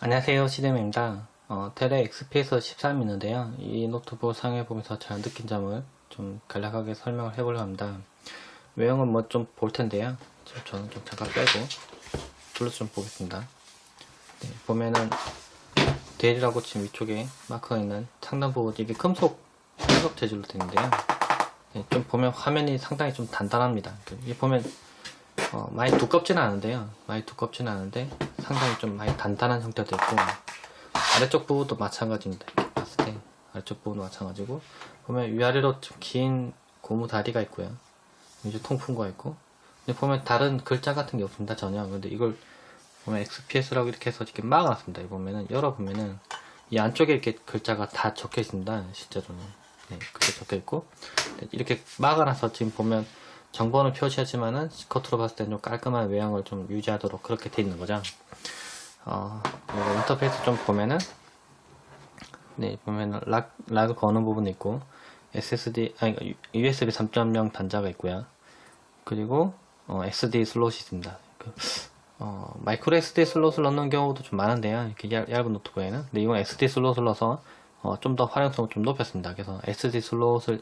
안녕하세요, 시드맨입니다. 텔레 XPS 13이 있는데요. 이 노트북 사용해보면서 잘 느낀 점을 좀 간략하게 설명을 해보려고 합니다. 외형은 뭐 좀 볼 텐데요. 지금 저는 좀 잠깐 빼고 둘러서 좀 보겠습니다. 네, 보면은 데일이라고 지금 위쪽에 마크가 있는 상단 부분, 이게 금속 재질로 되어 있는데요. 네, 좀 보면 화면이 상당히 좀 단단합니다. 이게 보면 많이 두껍지는 않은데요. 많이 두껍지는 않은데 상당히 좀 많이 단단한 형태도 있고, 아래쪽 부분도 마찬가지입니다. 이렇게 봤을 때 아래쪽 부분도 마찬가지고, 보면 위아래로 좀 긴 고무 다리가 있고요. 이제 통풍구가 있고, 근데 보면 다른 글자 같은 게 없습니다, 전혀. 근데 이걸 보면 XPS라고 이렇게 해서 이렇게 막아놨습니다. 이 보면은, 열어보면은 이 안쪽에 이렇게 글자가 다 적혀 있습니다. 실제로는. 네, 그렇게 적혀 있고, 이렇게 막아놔서 지금 보면 정보는 표시하지만은 겉으로 봤을 때는 좀 깔끔한 외형을 좀 유지하도록 그렇게 돼 있는 거죠. 그리고 인터페이스 좀 보면은, 네, 보면은 락을 거는 부분이 있고, USB 3.0 단자가 있고요. 그리고 SD 슬롯이 있습니다. 마이크로 SD 슬롯을 넣는 경우도 좀 많은데요. 이렇게 얇은 노트북에는. 근데 이건 SD 슬롯을 넣어서 좀 더 활용성을 좀 높였습니다. 그래서 SD 슬롯을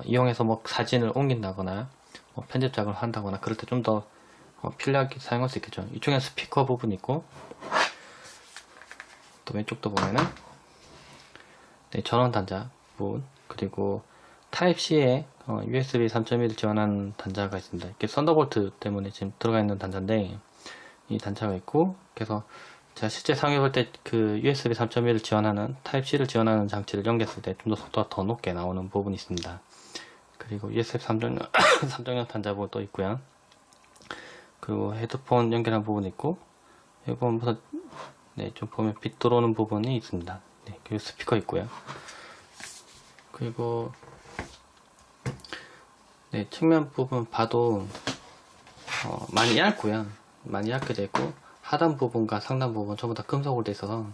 이용해서 뭐 사진을 옮긴다거나 뭐 편집 작업을 한다거나 그럴 때 좀 더 편리하게 사용할 수 있겠죠. 이쪽에 스피커 부분이 있고, 또 왼쪽도 보면은 네, 전원 단자 부분, 그리고 타입C에 USB 3.1을 지원하는 단자가 있습니다. 이게 썬더볼트 때문에 지금 들어가 있는 단자인데, 이 단자가 있고, 그래서 제가 실제 사용해볼 때 그 USB 3.1을 지원하는 타입C를 지원하는 장치를 연결했을 때 좀 더 속도가 더 높게 나오는 부분이 있습니다. 그리고 USB 3.0 3.0 단자 부분 또 있고요. 그리고 헤드폰 연결한 부분이 있고, 여기 보면 네, 좀 보면 빛 들어오는 부분이 있습니다. 네, 그리고 스피커 있고요. 그리고 네, 측면 부분 봐도 많이 얇고요. 많이 얇게 되어 있고, 하단 부분과 상단 부분 전부 다 금속으로 되어 있어서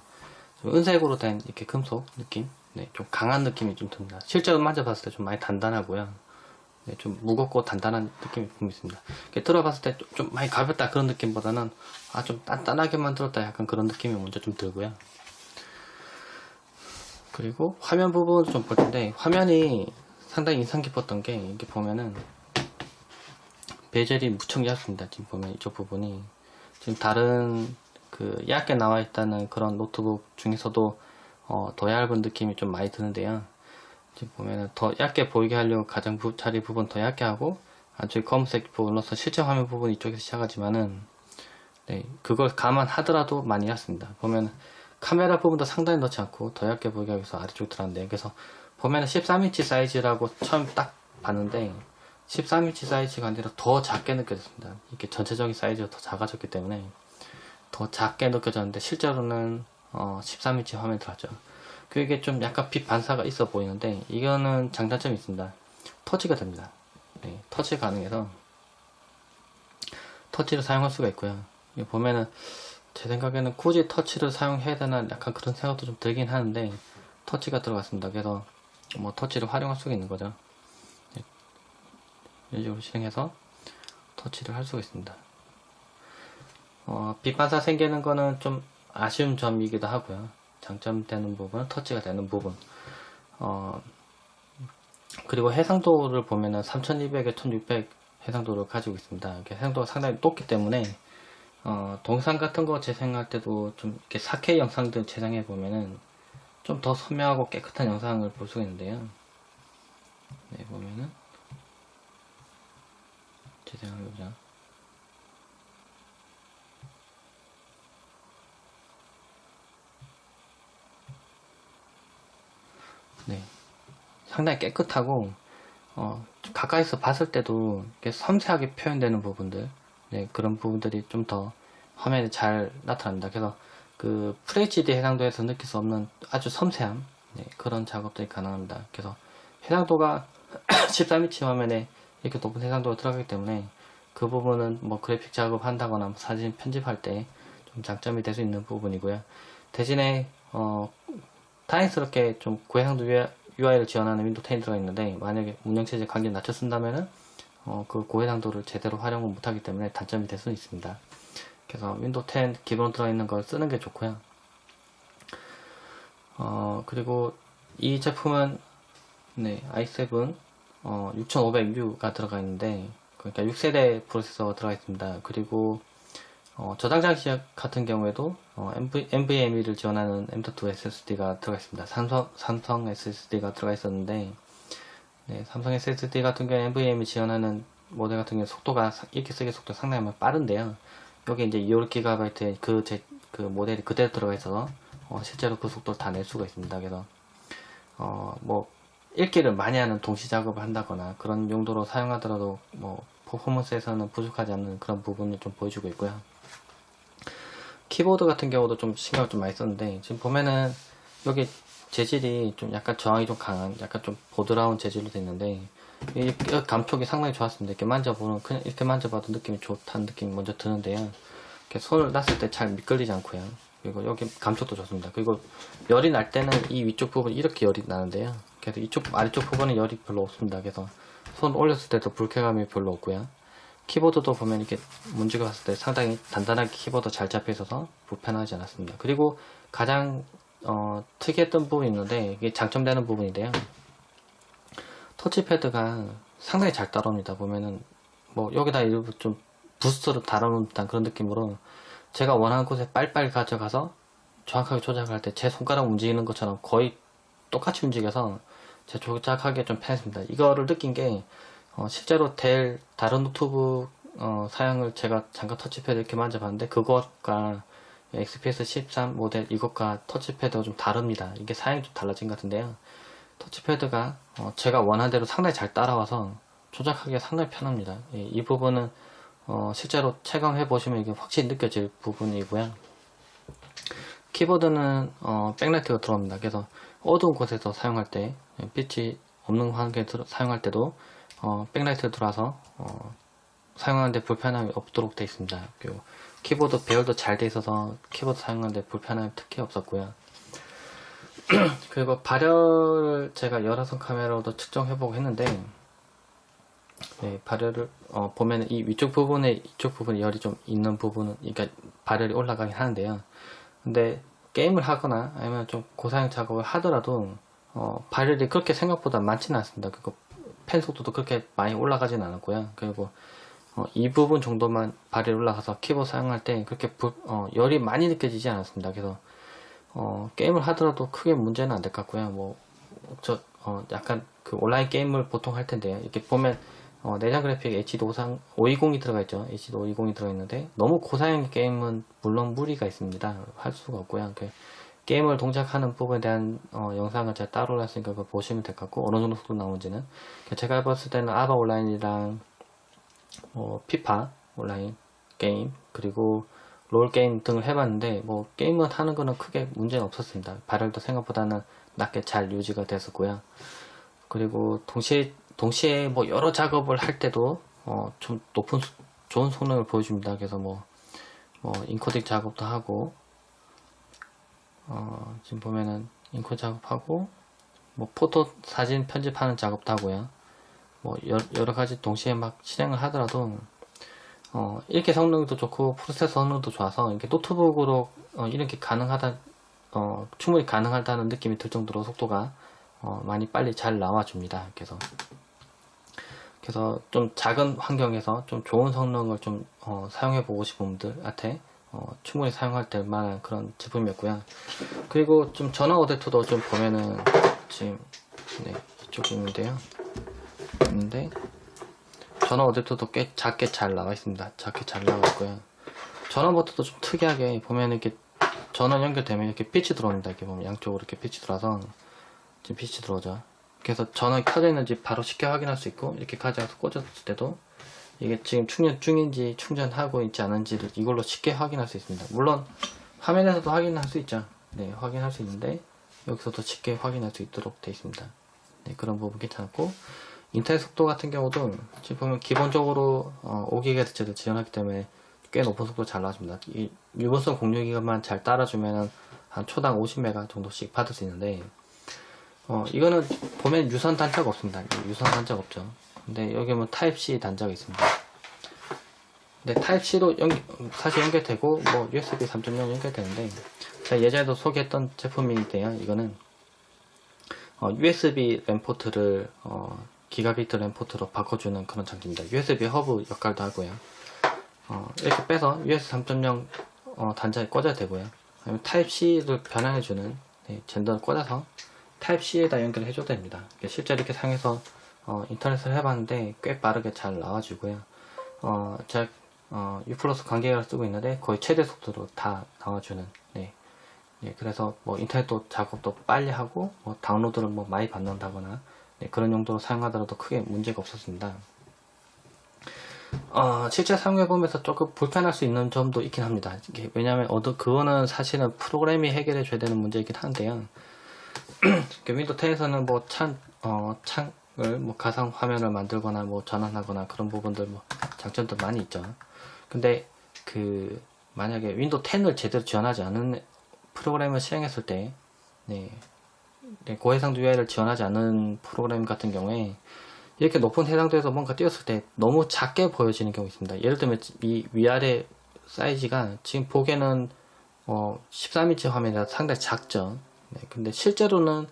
좀 은색으로 된 이렇게 금속 느낌, 네, 좀 강한 느낌이 좀 듭니다. 실제로 만져봤을 때 좀 많이 단단하고요. 네, 좀 무겁고 단단한 느낌이 좀 있습니다. 들어봤을 때 좀 많이 가볍다 그런 느낌보다는 좀 단단하게 만들었다 약간 그런 느낌이 먼저 좀 들고요. 그리고 화면 부분도 좀 볼 텐데, 화면이 상당히 인상 깊었던 게, 이렇게 보면은 베젤이 무척 얇습니다. 지금 보면 이쪽 부분이 지금 다른 그 얇게 나와 있다는 그런 노트북 중에서도 더 얇은 느낌이 좀 많이 드는데요. 지금 보면은 더 얇게 보이게 하려고 가장 자리 부분 더 얇게 하고, 안쪽에 검은색 부분 넣어서 실제 화면 부분 이쪽에서 시작하지만은, 네, 그걸 감안하더라도 많이 얇습니다. 보면 카메라 부분도 상당히 넣지 않고 더 얇게 보이게 하기 위해서 아래쪽 들어갔는데, 그래서 보면은 13인치 사이즈라고 처음 딱 봤는데 13인치 사이즈가 아니라 더 작게 느껴졌습니다. 이게 전체적인 사이즈가 더 작아졌기 때문에 더 작게 느껴졌는데, 실제로는 13인치 화면이 들어갔죠. 그게 좀 약간 빛 반사가 있어 보이는데, 이거는 장단점이 있습니다. 터치가 됩니다. 네, 터치 가능해서 터치를 사용할 수가 있고요. 보면은 제 생각에는 굳이 터치를 사용해야 되나 약간 그런 생각도 좀 들긴 하는데, 터치가 들어갔습니다. 그래서 뭐 터치를 활용할 수가 있는 거죠. 네, 이런 식으로 실행해서 터치를 할 수가 있습니다. 빛 반사 생기는 거는 좀 아쉬운 점이기도 하고요. 장점되는 부분은 터치가 되는 부분. 그리고 해상도를 보면은 3200에 1600 해상도를 가지고 있습니다. 해상도가 상당히 높기 때문에 동영상 같은 거 재생할 때도 좀 이렇게 4K 영상들 재생해 보면은 좀 더 선명하고 깨끗한 영상을 볼 수가 있는데요. 네, 보면은 재생하려자. 네, 상당히 깨끗하고 가까이서 봤을 때도 이렇게 섬세하게 표현되는 부분들, 네, 그런 부분들이 좀 더 화면에 잘 나타납니다. 그래서 그 FHD 해상도에서 느낄 수 없는 아주 섬세함, 네, 그런 작업들이 가능합니다. 그래서 해상도가 13인치 화면에 이렇게 높은 해상도가 들어가기 때문에 그 부분은 뭐 그래픽 작업 한다거나 사진 편집할 때 좀 장점이 될 수 있는 부분이고요. 대신에 다행스럽게 좀 고해상도 UI를 지원하는 윈도우 10이 들어있는데, 만약에 운영체제 강제를 낮춰 쓴다면은 그 고해상도를 제대로 활용을 못하기 때문에 단점이 될 수 있습니다. 그래서 윈도우 10 기본 들어있는 걸 쓰는 게 좋고요. 그리고 이 제품은 네, i7 6500U가 들어가 있는데, 그러니까 6세대 프로세서가 들어가 있습니다. 그리고 저장 장치 같은 경우에도 NVMe를 지원하는 M.2 SSD가 들어가 있습니다. 삼성 SSD가 들어가 있었는데, 네, 삼성 SSD 같은 경우에 NVMe 지원하는 모델 같은 경우 속도가 읽기 쓰기 속도 상당히 빠른데요. 여기 이제 2GB 그 모델이 그대로 들어가 있어서 실제로 그 속도를 다 낼 수가 있습니다. 그래서 뭐 읽기를 많이 하는 동시 작업을 한다거나 그런 용도로 사용하더라도 뭐 퍼포먼스에서는 부족하지 않는 그런 부분을 좀 보여주고 있고요. 키보드 같은 경우도 좀 신경을 좀 많이 썼는데, 지금 보면은 여기 재질이 좀 약간 저항이 좀 강한, 약간 좀 보드라운 재질로 됐는데, 이 감촉이 상당히 좋았습니다. 이렇게 만져보면, 그냥 이렇게 만져봐도 느낌이 좋다는 느낌이 먼저 드는데요. 이렇게 손을 놨을 때 잘 미끌리지 않고요. 그리고 여기 감촉도 좋습니다. 그리고 열이 날 때는 이 위쪽 부분이 이렇게 열이 나는데요. 그래서 이쪽 아래쪽 부분은 열이 별로 없습니다. 그래서 손 올렸을 때도 불쾌감이 별로 없고요. 키보드도 보면 이렇게 문지가 봤을 때 상당히 단단하게 키보드 잘 잡혀 있어서 불편하지 않았습니다. 그리고 가장 특이했던 부분이 있는데, 이게 장점되는 부분인데요. 터치패드가 상당히 잘 따라옵니다. 보면은 뭐 여기다 일부 좀 부스트를 달아놓은 듯한 그런 느낌으로 제가 원하는 곳에 빨리빨리 가져가서 정확하게 조작할 때 제 손가락 움직이는 것처럼 거의 똑같이 움직여서 제 조작하기에 좀 편했습니다. 이거를 느낀 게 실제로 델 다른 노트북 사양을 제가 잠깐 터치패드 이렇게 만져봤는데, 그것과 XPS 13 모델 이것과 터치패드가 좀 다릅니다. 이게 사양이 좀 달라진 것 같은데요. 터치패드가 제가 원하는 대로 상당히 잘 따라와서 조작하기가 상당히 편합니다. 이 부분은 실제로 체감해 보시면 이게 확실히 느껴질 부분이고요. 키보드는 백라이트가 들어옵니다. 그래서 어두운 곳에서 사용할 때, 빛이 없는 환경에 사용할 때도 백라이트 들어와서 사용하는데 불편함이 없도록 되어 있습니다. 그리고 키보드 배열도 잘 되어 있어서 키보드 사용하는데 불편함이 특히 없었고요. 그리고 발열을 제가 열화선 카메라로도 측정해보고 했는데, 네, 발열을 보면 이 위쪽 부분에 이쪽 부분에 열이 좀 있는 부분은, 그러니까 발열이 올라가긴 하는데요. 근데 게임을 하거나 아니면 좀 고사양 작업을 하더라도 발열이 그렇게 생각보다 많지는 않습니다. 그리고 펜 속도도 그렇게 많이 올라가진 않았고요. 그리고 이 부분 정도만 발열이 올라가서 키보드 사용할 때 그렇게 열이 많이 느껴지지 않았습니다. 그래서 게임을 하더라도 크게 문제는 안 될 것 같고요. 뭐 약간 그 온라인 게임을 보통 할 텐데요. 이렇게 보면 내장 그래픽 HD 520이 들어가 있죠. HD 520이 들어가 있는데, 너무 고사양 게임은 물론 무리가 있습니다. 할 수가 없고요. 게임을 동작하는 부분에 대한 영상을 제가 따로 올렸으니까 그거 보시면 될 것 같고, 어느 정도 속도 나오는지는 제가 해봤을 때는 아바 온라인이랑 피파 온라인 게임, 그리고 롤 게임 등을 해봤는데, 뭐 게임을 하는 거는 크게 문제는 없었습니다. 발열도 생각보다는 낮게 잘 유지가 됐었고요. 그리고 동시에 뭐 여러 작업을 할 때도 좀 좋은 성능을 보여줍니다. 그래서 뭐 인코딩 작업도 하고, 지금 보면은 인코딩 작업하고, 뭐 포토 사진 편집하는 작업도 하고요. 뭐 여러 가지 동시에 막 실행을 하더라도 읽기 성능도 좋고 프로세서 성능도 좋아서 이렇게 노트북으로 이렇게 충분히 가능하다는 느낌이 들 정도로 속도가 많이 빨리 잘 나와줍니다. 그래서 좀 작은 환경에서 좀 좋은 성능을 좀 사용해 보고 싶은 분들한테 충분히 사용할 때 만한 그런 제품이었고요. 그리고 좀 전원 어댑터도 좀 보면은 지금 이쪽에 있는데 전원 어댑터도 꽤 작게 잘 나와 있습니다. 작게 잘 나와 있고요. 전원 버튼도 좀 특이하게 보면 이렇게 전원 연결되면 이렇게 빛이 들어옵니다. 이렇게 보면 양쪽으로 이렇게 빛이 들어와서 지금 빛이 들어오죠. 그래서 전원이 켜져 있는지 바로 쉽게 확인할 수 있고, 이렇게 가져가서 꽂았을 때도 이게 지금 충전 중인지 충전하고 있지 않은지를 이걸로 쉽게 확인할 수 있습니다. 물론 화면에서도 확인할 수 있죠. 네, 확인할 수 있는데 여기서도 쉽게 확인할 수 있도록 되어 있습니다. 네, 그런 부분 괜찮았고, 인터넷 속도 같은 경우도 지금 보면 기본적으로 5GHz를 지원하기 때문에 꽤 높은 속도 잘 나와줍니다. 이 유선성 공유기가만 잘 따라주면 한 초당 50메가 정도씩 받을 수 있는데, 이거는 보면 유선 단자가 없습니다. 유선 단자가 없죠. 근데 여기 보면 타입C 단자가 있습니다. 근데 타입C로 사실 연결되고 뭐 USB 3.0 연결되는데, 제가 예전에도 소개했던 제품인데요. 이거는 USB 램 포트를 기가비트 램 포트로 바꿔주는 그런 장치입니다. USB 허브 역할도 하고요. 이렇게 빼서 USB 3.0 단자에 꽂아야 되고요. 아니면 타입C를 변환해주는 젠더를 꽂아서 타입C에다 연결해줘도 됩니다. 실제 이렇게 사용해서 인터넷을 해봤는데 꽤 빠르게 잘 나와주고요. 제가 U+ 관계를 쓰고 있는데 거의 최대 속도로 다 나와주는 그래서 뭐 인터넷도 작업도 빨리 하고 뭐 다운로드를 뭐 많이 받는다거나 그런 용도로 사용하더라도 크게 문제가 없었습니다. 실제 사용해보면서 조금 불편할 수 있는 점도 있긴 합니다. 왜냐하면 그거는 사실은 프로그램이 해결해 줘야 되는 문제이긴 한데요. 윈도우 10에서는 뭐 창을 뭐 가상 화면을 만들거나 뭐 전환하거나 그런 부분들 뭐 장점도 많이 있죠. 근데 만약에 윈도우 10을 제대로 지원하지 않은 프로그램을 실행했을 때 고해상도 UI를 지원하지 않은 프로그램 같은 경우에 이렇게 높은 해상도에서 뭔가 띄웠을 때 너무 작게 보여지는 경우가 있습니다. 예를 들면 이 위아래 사이즈가 지금 보기에는 13인치 화면이라 상당히 작죠. 근데 실제로는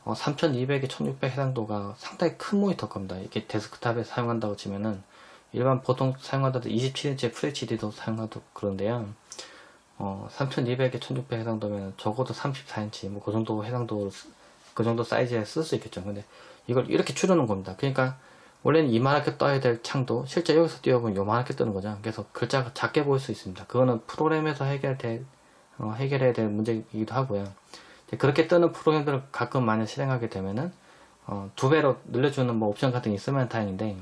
3200에 1600 해상도가 상당히 큰 모니터 겁니다. 이게 데스크탑에 사용한다고 치면은 일반 보통 사용하다도 27인치 FHD도 사용하도 그런데요. 3200에 1600 해상도면 적어도 34인치 뭐 그 정도 해상도 그 정도 사이즈에 쓸 수 있겠죠. 근데 이걸 이렇게 줄여놓은 겁니다. 그러니까 원래는 이만하게 떠야 될 창도 실제 여기서 띄워보면 요만하게 뜨는 거죠. 그래서 글자가 작게 보일 수 있습니다. 그거는 프로그램에서 해결해야 될 문제이기도 하고요. 그렇게 뜨는 프로그램들을 가끔 많이 실행하게 되면은 2배로 늘려주는 뭐 옵션 같은 게 있으면 다행인데,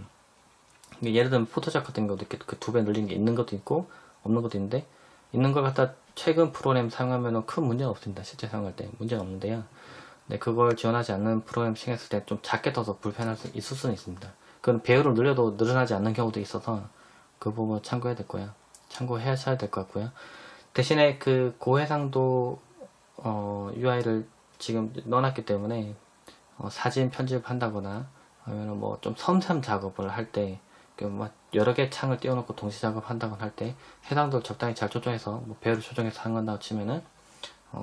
예를 들면 포토샵 같은 경우도 이렇게 그 2배 늘리는 게 있는 것도 있고 없는 것도 있는데, 있는 걸 갖다 최근 프로그램 사용하면 큰 문제는 없습니다. 실제 사용할 때 문제는 없는데요. 그걸 지원하지 않는 프로그램 실행했을 때 좀 작게 떠서 불편할 수 있을 수는 있습니다. 그건 배열을 늘려도 늘어나지 않는 경우도 있어서 그 부분 참고해야 될 거예요. 참고하셔야 될 것 같고요. 대신에 그 고해상도 UI를 지금 넣어놨기 때문에 사진 편집한다거나 아니면 뭐 좀 섬세한 작업을 할 때 뭐 여러 개 창을 띄워놓고 동시 작업한다거나 할 때 해상도를 적당히 잘 조정해서 뭐 배열을 조정해서 사용한다고 치면은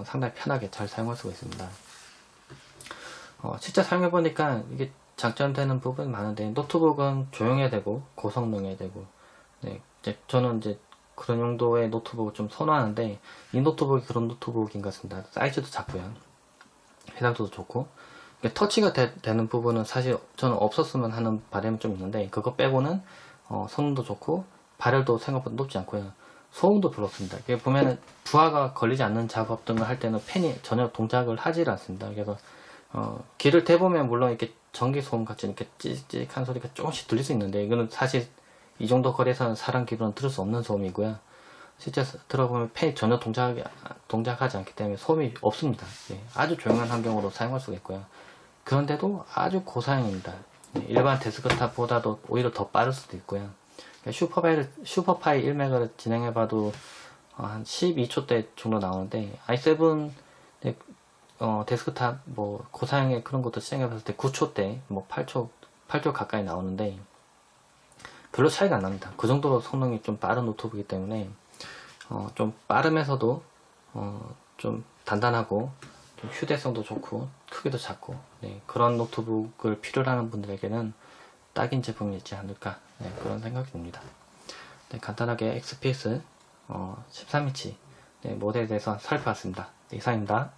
상당히 편하게 잘 사용할 수가 있습니다. 실제 사용해보니까 이게 장점되는 부분이 많은데, 노트북은 조용해야 되고 고성능해야 되고, 저는 이제 그런 용도의 노트북을 좀 선호하는데 이 노트북이 그런 노트북인 것 같습니다. 사이즈도 작고요, 해상도도 좋고, 터치가 되는 부분은 사실 저는 없었으면 하는 바람이 좀 있는데, 그거 빼고는 성능도 좋고 발열도 생각보다 높지 않고요, 소음도 별로 없습니다. 보면은 부하가 걸리지 않는 작업 등을 할 때는 팬이 전혀 동작을 하질 않습니다. 그래서 귀를 대보면 물론 이렇게 전기 소음 같이 이렇게 찌직한 소리가 조금씩 들릴 수 있는데, 이거는 사실 이 정도 거리에서는 사람 귀로는 들을 수 없는 소음이고요. 실제 들어보면 팬이 전혀 동작하지 않기 때문에 소음이 없습니다. 아주 조용한 환경으로 사용할 수가 있고요. 그런데도 아주 고사양입니다. 일반 데스크탑보다도 오히려 더 빠를 수도 있고요. 슈퍼파이 1메가를 진행해봐도 한 12초대 정도 나오는데, i7 데스크탑 뭐 고사양의 그런 것도 시행해봤을 때 9초대 뭐 8초 가까이 나오는데 별로 차이가 안 납니다. 그 정도로 성능이 좀 빠른 노트북이기 때문에 좀 빠르면서도 좀 단단하고 좀 휴대성도 좋고 크기도 작고 그런 노트북을 필요로 하는 분들에게는 딱인 제품이지 않을까 그런 생각이 듭니다. 간단하게 XPS 13인치 모델에 대해서 살펴봤습니다. 이상입니다.